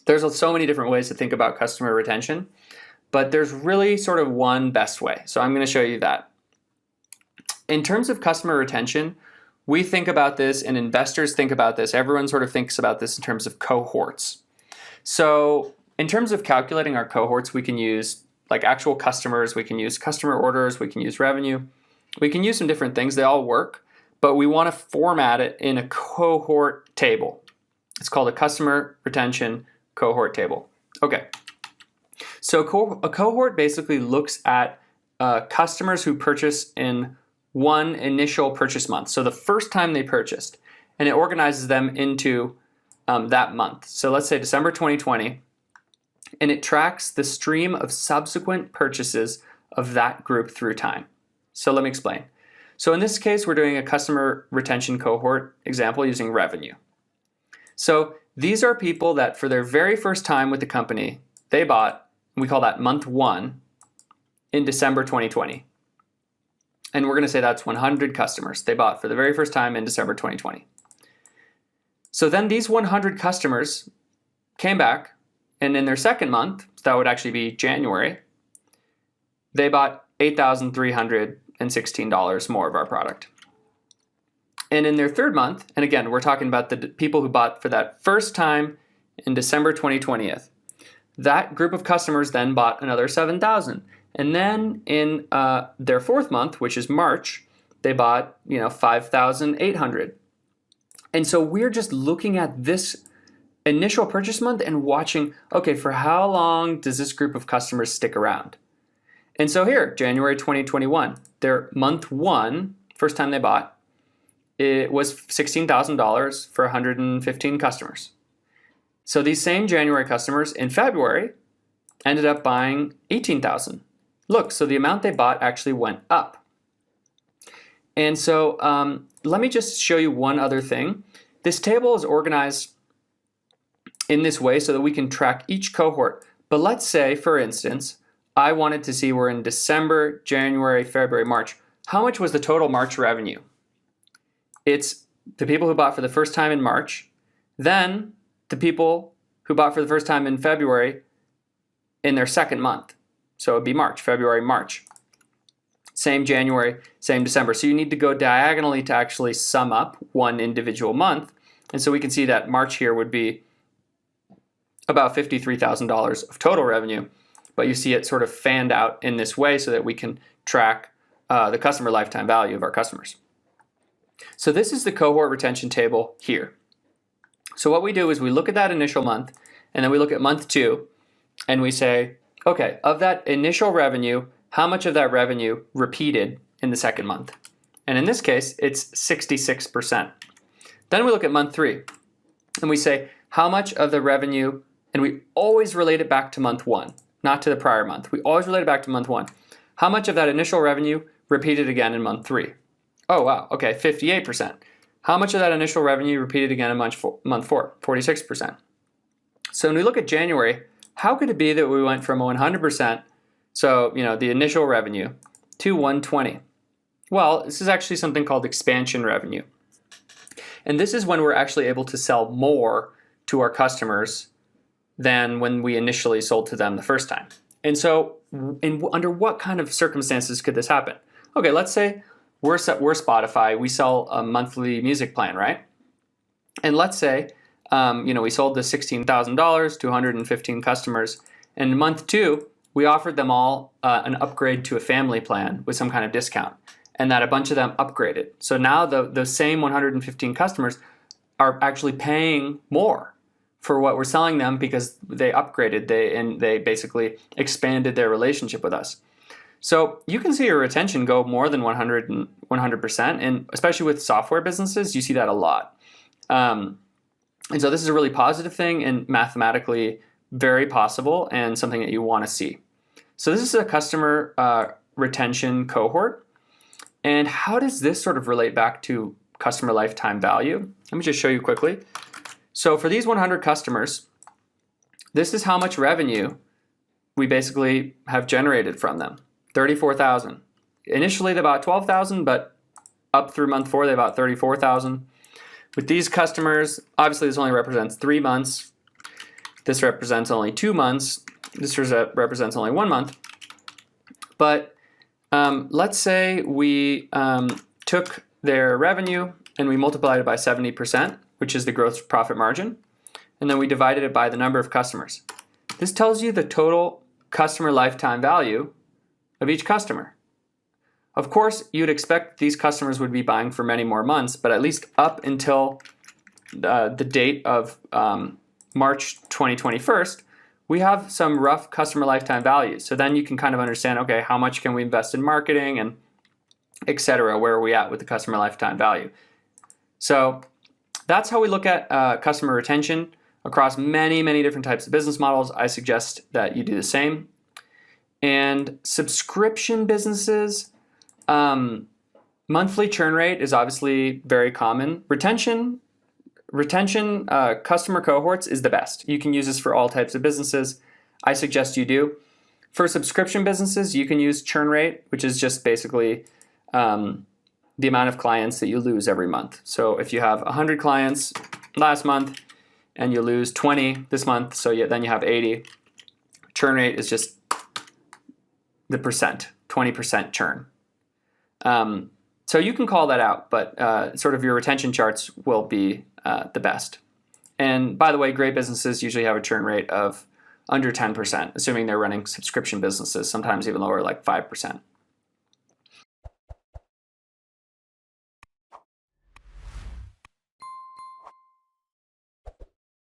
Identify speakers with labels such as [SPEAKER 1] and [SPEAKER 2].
[SPEAKER 1] There's so many different ways to think about customer retention, but there's really sort of one best way. So I'm going to show you that. In terms of customer retention, we think about this and investors think about this. Everyone sort of thinks about this in terms of cohorts. So in terms of calculating our cohorts, we can use like actual customers, we can use customer orders, we can use revenue. We can use some different things. They all work, but we want to format it in a cohort table. It's called a customer retention cohort table. Okay. So a cohort basically looks at customers who purchase in one initial purchase month. So the first time they purchased, and it organizes them into that month. So let's say December 2020, and it tracks the stream of subsequent purchases of that group through time. So let me explain. So in this case, we're doing a customer retention cohort example using revenue. So these are people that for their very first time with the company, they bought, we call that month 1 in December 2020. And we're going to say that's 100 customers they bought for the very first time in December 2020. So then these 100 customers came back, and in their second month, that would actually be January, they bought $8,316 more of our product. And in their third month, and again, we're talking about the people who bought for that first time in December 2020, that group of customers then bought another 7,000. And then in their fourth month, which is March, they bought 5,800. And so we're just looking at this initial purchase month and watching, okay, for how long does this group of customers stick around? And so here, January 2021, their month 1, first time they bought, it was $16,000 for 115 customers. So these same January customers in February ended up buying $18,000. Look, so the amount they bought actually went up. And so let me just show you one other thing. This table is organized in this way so that we can track each cohort. But let's say, for instance, I wanted to see we're in December, January, February, March. How much was the total March revenue? It's the people who bought for the first time in March, then the people who bought for the first time in February in their second month. So it'd be March, February, March. Same January, same December. So you need to go diagonally to actually sum up one individual month. And so we can see that March here would be about $53,000 of total revenue. But you see it sort of fanned out in this way so that we can track the customer lifetime value of our customers. So this is the cohort retention table here. So what we do is we look at that initial month, and then we look at month 2, and we say, okay, of that initial revenue, how much of that revenue repeated in the second month? And in this case, it's 66%. Then we look at month 3, and we say, how much of the revenue, and we always relate it back to month 1, not to the prior month. We always relate it back to month 1. How much of that initial revenue repeated again in month 3? Oh, wow, okay, 58%. How much of that initial revenue repeated again in month 4? 46%. So when we look at January, how could it be that we went from 100%, so the initial revenue, to 120? Well, this is actually something called expansion revenue. And this is when we're actually able to sell more to our customers than when we initially sold to them the first time. And so under what kind of circumstances could this happen? Okay, let's say we're Spotify. We sell a monthly music plan, right? And let's say we sold the $16,000 to 115 customers. And in month 2, we offered them all an upgrade to a family plan with some kind of discount, and that a bunch of them upgraded. So now the same 115 customers are actually paying more for what we're selling them because they upgraded, they basically expanded their relationship with us. So you can see your retention go more than 100%, and especially with software businesses, you see that a lot. And so this is a really positive thing and mathematically very possible and something that you want to see. So this is a customer retention cohort. And how does this sort of relate back to customer lifetime value? Let me just show you quickly. So for these 100 customers, this is how much revenue we basically have generated from them. 34,000. Initially they bought 12,000, but up through month 4 they bought 34,000. With these customers, obviously this only represents 3 months. This represents only 2 months. This represents only 1 month. But let's say we took their revenue and we multiplied it by 70%, which is the gross profit margin, and then we divided it by the number of customers. This tells you the total customer lifetime value of each customer. Of course, you'd expect these customers would be buying for many more months, but at least up until the date of March 2021, we have some rough customer lifetime values. So then you can kind of understand, okay, how much can we invest in marketing and et cetera, where are we at with the customer lifetime value? So that's how we look at customer retention across many, many different types of business models. I suggest that you do the same. And subscription businesses, monthly churn rate is obviously very common. Retention customer cohorts is the best. You can use this for all types of businesses. I suggest you do. For subscription businesses, you can use churn rate, which is just basically the amount of clients that you lose every month. So if you have 100 clients last month and you lose 20 this month, so then you have 80. Churn rate is just the percent, 20% churn. So you can call that out, but sort of your retention charts will be the best. And by the way, great businesses usually have a churn rate of under 10%, assuming they're running subscription businesses, sometimes even lower, like 5%.